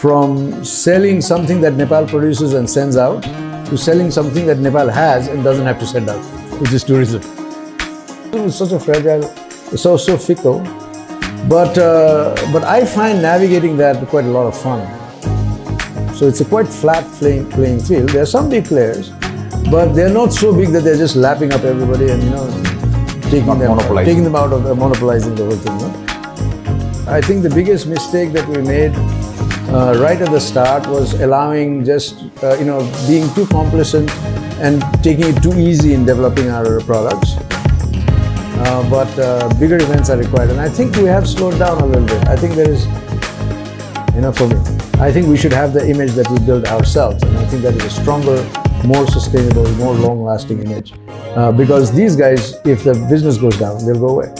from selling something that Nepal produces and sends out to selling something that Nepal has and doesn't have to send out, which is tourism. It's such a fragile, so fickle, but I find navigating that quite a lot of fun. So it's a quite flat playing field. There are some big players, but they're not so big that they're just lapping up everybody and taking them out of monopolizing the whole thing. No? I think the biggest mistake that we made right at the start was allowing being too complacent and taking it too easy in developing our products. But bigger events are required, and I think we have slowed down a little bit. I think there is, for me, I think we should have the image that we build ourselves, and I think that is a stronger, more sustainable, more long-lasting image. Because these guys, if the business goes down, they'll go away.